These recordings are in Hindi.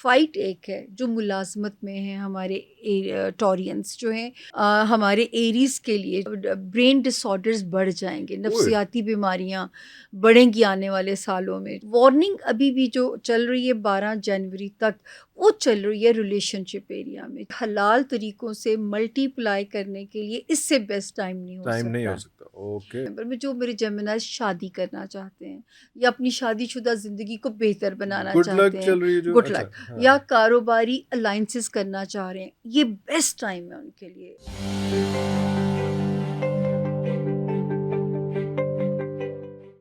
फ़ाइट एक है जो मुलाज़मत में है हमारे टॉरियंस जो हैं हमारे एरीज़ के लिए ब्रेन डिसऑर्डर्स बढ़ जाएँगे, ओए! नफ़सियाती बीमारियाँ बढ़ेंगी आने वाले सालों में। वार्निंग अभी भी जो चल रही है 12 जनवरी तक, वो चल रही है रिलेशनशिप एरिया में। हलाल तरीकों से मल्टीप्लाई करने के लिए इससे बेस्ट टाइम नहीं हो टाइम नहीं हो सकता। सकता। ओके। नंबर में जो मेरे जेमिनाई शादी करना चाहते हैं या अपनी शादीशुदा ज़िंदगी को बेहतर बनाना गुड चाहते लक हैं, चल रही है जो गुड अच्छा, लक, हाँ। या कारोबारी अलाइंसेस करना चाह रहे हैं, ये बेस्ट टाइम है उनके लिए।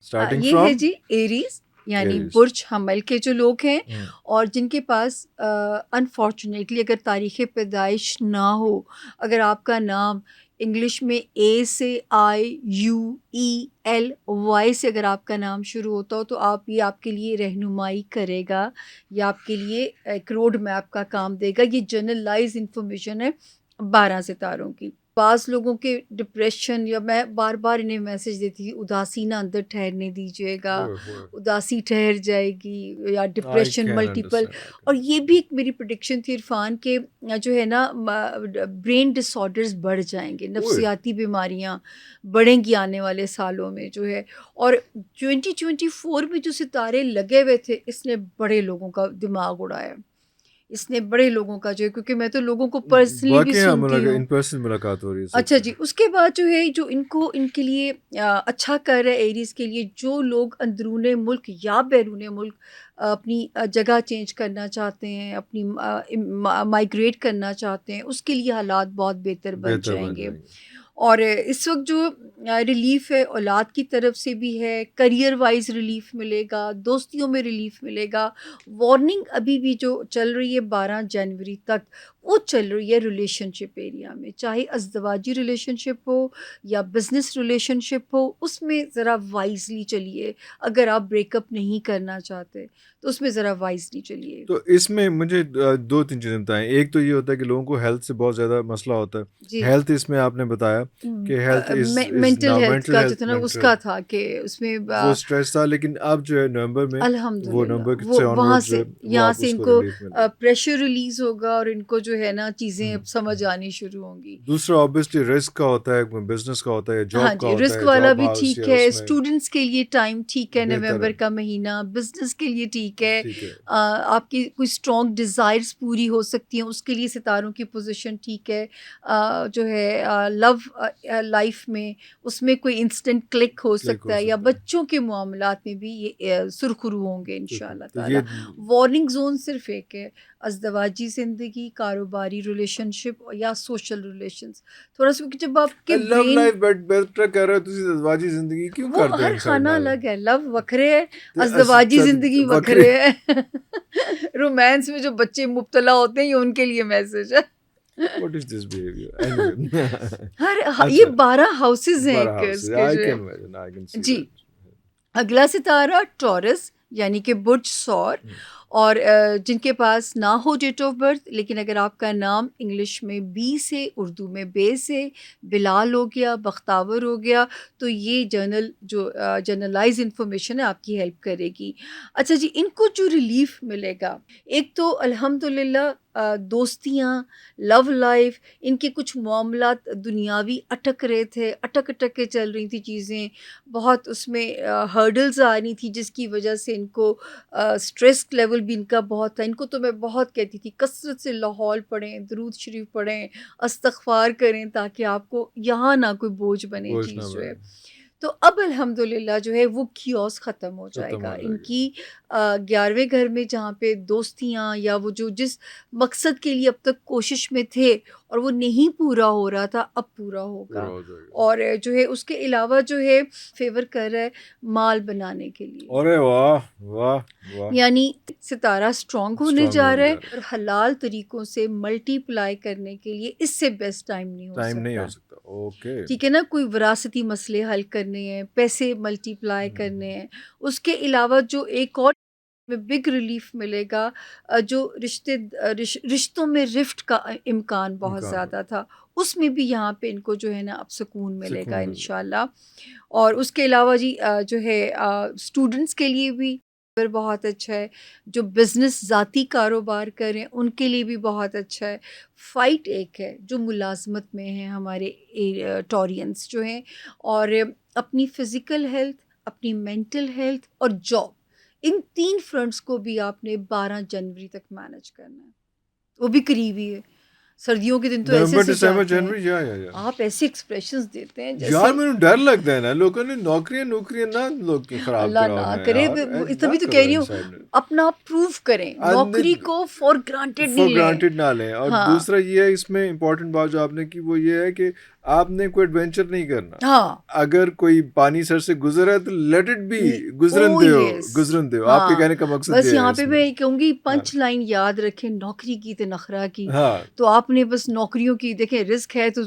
स्टार्टिंग ये है फ्रॉम जी एरीज, यानी एरीज़। बुर्ज हमल के जो लोग हैं हुँ। और जिनके पास अनफॉर्चुनेटली अगर तारीख़ पैदाइश ना हो, अगर आपका नाम इंग्लिश में ए से IUEL Y से अगर आपका नाम शुरू होता हो, तो ये आपके लिए रहनुमाई करेगा, या आपके लिए एक रोड मैप का काम देगा। ये जनरलाइज इंफॉर्मेशन है 12 सितारों की। बाज़ लोगों के डिप्रेशन, या मैं बार-बार इन्हें मैसेज देती थी, उदासी ना अंदर ठहरने दीजिएगा, ओए होए! उदासी ठहर जाएगी, या I depression can multiple. Understand, I can और ये अंडरस्टैंड। भी एक मेरी प्रेडिक्शन थी इरफ़ान के जो है ना ब्रेन डिसऑर्डर्स बढ़ जाएँगे, ओए! नफ़सियाती बीमारियाँ बढ़ेंगी आने वाले सालों में जो है। और 2024 में जो सितारे लगे हुए थे, इसने बड़े लोगों का दिमाग उड़ाया। इसने बड़े लोगों का जो है, क्योंकि मैं तो लोगों को पर्सनली भी वाक़ई यहाँ सुनती हूँ। इन पर्सन मुलाकात हो रही है अच्छा सबसे। जी, उसके बाद जो है जो इनके लिए अच्छा कर रहा है एरीज़ के लिए, जो लोग अंदरूने मुल्क या बैरूने मुल्क अपनी जगह चेंज करना चाहते हैं, अपनी माइग्रेट करना चाहते हैं, उसके लिए हालात बहुत बेहतर बन बेहतर बन जाएँगे। जाएँगे। और इस वक़्त जो रिलीफ़ है औलाद की तरफ से भी है, करियर वाइज़ रिलीफ़ मिलेगा, दोस्तियों में रिलीफ़ मिलेगा। वार्निंग अभी भी जो चल रही है 12 जनवरी तक, वो चल रही है रिलेशनशिप एरिया में, चाहे अज़दवाजी रिलेशनशिप हो या बिज़नेस रिलेशनशिप हो, उसमें ज़रा वाइज़ली चलिए। अगर आप ब्रेकअप नहीं करना चाहते, तो उसमें ज़रा वाइज़ली चलिए। तो इसमें मुझे 2-3 चीज़ें बताएँ। एक तो ये होता है कि लोगों को हेल्थ से बहुत ज़्यादा मसला होता है। जी। हेल्थ इसमें आपने बताया कि health is mental now health mental का जो हेल्थ था ना, मेंटल उसका था कि उसमें वो स्ट्रेस था, लेकिन अब जो है नवंबर में वो अल्हम्दुलिल्लाह नवंबर वो से वहाँ ऑनवर्ड्स जो से है वो यहाँ आप से उसको इनको रिलीफ मिलेगा। प्रेशर रिलीज़ होगा और इनको जो है ना चीज़ें अब हुँ। समझ आनी शुरू होंगी। दूसरा ऑब्वियसली रिस्क का होता है, बिज़नेस का होता है, हाँ जॉब का जी, होता रिस्क है, वाला जॉब भी हाउस ठीक या है, उसमें स्टूडेंट्स के लिए टाइम ठीक है, बेहतर है। नवंबर का महीना, बिज़नेस के लिए ठीक है। ठीक है, आपकी कोई स्ट्रॉन्ग डिज़ायर्स पूरी हो सकती हैं, उसके लिए सितारों की पोज़ीशन ठीक है। जो है लव लाइफ़ में, उसमें कोई इंस्टेंट क्लिक हो क्लिक हो सकता है, या सकता है। बच्चों के मामलात में भी ये सुरखरू होंगे बिल्कुल, इंशाअल्लाह तो ये ताला। वार्निंग ज़ोन सिर्फ़ एक है, अज़दवाजी ज़िंदगी, कारोबारी रिलेशनशिप या सोशल रिलेशंस। थोड़ा-सा, क्योंकि जब आपके लव ब्रेन लाइफ बेटर कर रहे हो तुसी जज्बाती ज़िंदगी क्यों वो करदे हो हर इन साइड खाना नाल? अलग है, लव वखरे है, ते अस अज़दवाजी सद ज़िंदगी बकरे वखरे है। रोमांस में जो बच्चे मुब्तला होते हैं, ये उनके लिए मैसेज है। What is this behaviour? Anyway ये अच्छा 12 हाउसेज़ हैं बड़ा एक हाउस इसके आई जो है। Can imagine I can see जी। दैट। अगला सितारा टॉरस, यानी कि बुर्ज सौर। हुँ, और जिनके पास ना हो डेट ऑफ बर्थ, लेकिन अगर आपका नाम इंग्लिश में बी से, उर्दू में बे से, बिलाल हो गया, बख्तावर हो गया, तो ये जनरलाइज इंफॉर्मेशन है, आपकी हेल्प करेगी। अच्छा जी, इनको जो रिलीफ मिलेगा, एक तो अल्हम्दुलिल्लाह दोस्तियाँ, लव लाइफ, इनके कुछ मामलात दुनियावी अटक रहे थे, अटक-अटक के चल रही थी चीज़ें, बहुत उसमें हर्डल्स आ रही थी, जिसकी वजह से इनको स्ट्रेस लेवल भी इनका बहुत था। इनको तो मैं बहुत कहती थी कसरत से लाहौल पढ़ें, दुरूद शरीफ पढ़ें, इस्तग़फ़ार करें, ताकि आपको यहाँ ना कोई बोझ बने बोझ ना चीज़ जो है। बने, तो अब अल्हम्दुलिल्लाह जो है वो कियोस्क ख़त्म हो खत्म जाएगा। हो जाएगी। इनकी 11वें घर में जहाँ पे दोस्तियाँ, या वो जो जिस मकसद के लिए अब तक कोशिश में थे और वो नहीं पूरा हो रहा था, अब पूरा पूरा होगा। हो जाएगा। और जो है उसके अलावा जो है फ़ेवर कर रहा है माल बनाने के लिए। अरे वाह! वाह! वाह! यानी सितारा स्ट्रॉन्ग होने स्ट्रॉन्ग जा होने रहा जा है, रहा है। और हलाल तरीकों से मल्टीप्लाई करने के लिए इससे बेस्ट टाइम नहीं हो टाइम नहीं हो सकता। सकता। ओके। ठीक है ना, कोई विरासती मसले हल करने हैं, पैसे मल्टीप्लाई हुँ, करने हुँ। हैं। उसके अलावा जो एक और में बिग रिलीफ मिलेगा, जो रिश्तों में रिफ्ट का इम्कान बहुत इम्कान है, ज़्यादा था, उसमें भी यहाँ पे इनको जो है ना अब सुकून सुकून मिलेगा मिल जाए। इंशाल्लाह। और उसके अलावा जी जो है स्टूडेंट्स के लिए भी पर बहुत अच्छा है, जो बिज़नेस ज़ाती कारोबार करें उनके लिए भी बहुत अच्छा है। फ़ाइट एक है जो मुलाज़मत में है हमारे टॉरियंस जो हैं, और अपनी फ़िज़िकल हेल्थ, अपनी मेंटल हेल्थ और जॉब, इन 3 फ्रंट्स को भी आपने 12 जनवरी तक मैनेज करना है। वो भी करीब ही है। सर्दियों के दिन तो नवंबर ऐसे-ऐसे दिसंबर जाते हैं। जनवरी या आप ऐसे एक्सप्रेशंस देते हैं यार जैसे मैंने डर लगता है ना लोगों ने नौकरियां ना लोग खराब अल्लाह कराओ ना ना करे। यार ना तभी तो कह करो रही हूँ, इंसान अपना आप प्रूव करें, नौकरी को फॉर ग्रांटेड फॉर नहीं लें। ग्रांटेड ना लें। और हाँ, दूसरा ये है इसमें इम्पोर्टेंट बात जो आपने की वो ये है कि आपने कोई एडवेंचर नहीं करना। हाँ। अगर कोई पानी सर से गुजरा है तो let it be, oh yes. गुजरन दो। आपके हाँ, कहने का मकसद बस ये है यहाँ पे इसमें। मैं कहूँगी हाँ पंच लाइन याद रखें, नौकरी की तो नखरा की। हाँ तो आपने बस नौकरियों की देखें, रिस्क है तो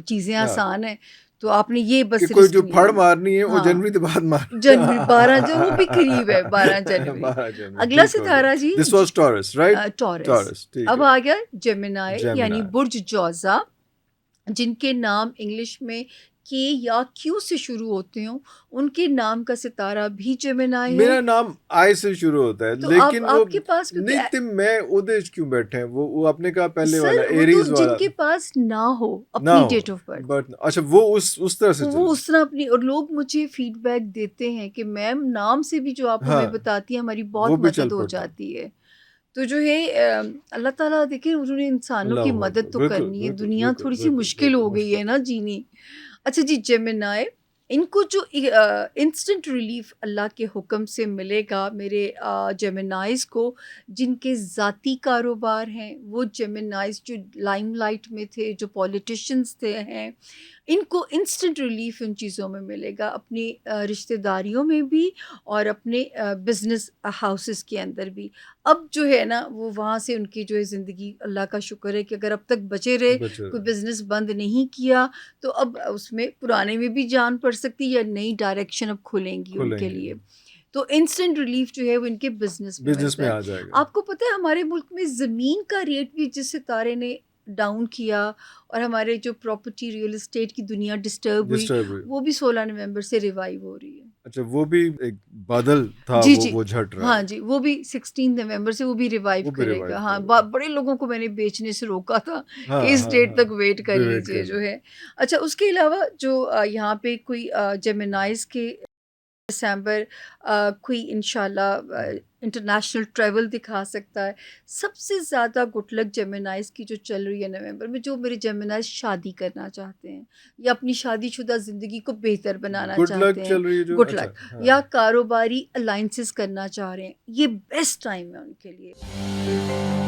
चीज़ें हाँ आसान हैं, तो आपने ये कि बस कोई रिस्क जो नहीं फड़ लेना। मारनी है वो हाँ, जनवरी के बाद जनवरी 12 जो वो भी मार करीब है, 12 जनवरी। 12 जनवरी अगला ठीक हो गया। Sitara ji this was Taurus right. Taurus. Taurus ठीक अब है। आ गया जेमिनाई यानी जेमिनी बुर्ज जौज़ा, जिनके नाम इंग्लिश में के या क्यू से शुरू होते हों, उनके नाम का सितारा भी जेमिनाई है। मेरा नाम आई से शुरू होता है तो आप लेकिन वो आपके पास क्योंकि नहीं तुम मैं उदय क्यों बैठे हैं वो आपने कहा पहले वाला सर वो तो एरीज वाला जिनके पास ना हो ना अपनी हो। डेट ऑफ बर्थ, बट अच्छा वो उस तरह से वो चलता उस तरह अपनी, और लोग मुझे फीडबैक देते हैं कि मैम नाम से भी जो आप है। हमें हाँ बताती हैं हमारी वो बहुत भी चल मदद हो पड़ता है। जाती है। तो जो है अल्लाह ताला देखिए, उन्होंने इंसानों की अल्लाह मदद अकबर तो बिल्कुल करनी है, बिल्कुल दुनिया बिल्कुल थोड़ी सी बिल्कुल मुश्किल बिल्कुल हो गई है मुश्किल। ना जीनी। अच्छा जी, जेमिनाई, इनको जो इंस्टेंट रिलीफ अल्लाह के हुक्म से मिलेगा मेरे जेमिनाइज़ को, जिनके ज़ाती कारोबार हैं, वो जेमिनाइज़ जो लाइमलाइट में थे, जो पॉलिटिशियंस थे हैं, इनको इंस्टेंट रिलीफ इन चीज़ों में मिलेगा, अपनी रिश्तेदारियों में भी और अपने बिज़नेस हाउसेस के अंदर भी। अब जो है ना वो वहाँ से उनकी जो है ज़िंदगी, अल्लाह का शुक्र है कि अगर अब तक बचे रहे, बचे कोई रहे बिज़नेस बंद नहीं किया, तो अब उसमें पुराने में भी जान पड़ सकती है या नई डायरेक्शन अब खुलेंगी उनके खुलेंगे लिए। तो इंस्टेंट रिलीफ जो है वो इनके बिज़नेस में बिजनेस मिलता में है। आ जाएगा। आपको पता है हमारे मुल्क में ज़मीन का रेट भी जिस सितारे ने डाउन किया, और हमारे जो प्रॉपर्टी रियल एस्टेट की दुनिया डिस्टर्ब हुई, डिस्टर्ब हुई। वो भी 16 नवंबर से रिवाइव हो रही है। अच्छा वो भी एक बादल था जी, वो जी। वो झट रहा हाँ है। जी, वो भी 16 नवंबर से वो भी रिवाइव वो भी करेगा। रिवाइव हाँ, करेगा। बड़े लोगों को मैंने बेचने से रोका था हाँ कि इस हाँ डेट हाँ तक वेट कर भी वेट लीजिए जो करना। है। अच्छा, उसके अलावा जो यहाँ पे कोई जेमिनाइज़ के दिसंबर कोई इंशाल्लाह इंटरनेशनल ट्रैवल दिखा सकता है। सबसे ज़्यादा गुड लक जेमिनाइज़ की जो चल रही है नवंबर में, जो मेरे जेमिनाइज़ शादी करना चाहते हैं या अपनी शादीशुदा ज़िंदगी को बेहतर बनाना गुड लक चाहते हैं, चल रही है जो गुड अच्छा लक, हाँ। या कारोबारी अलाइंसेस करना चाह रहे हैं, ये बेस्ट टाइम है उनके लिए।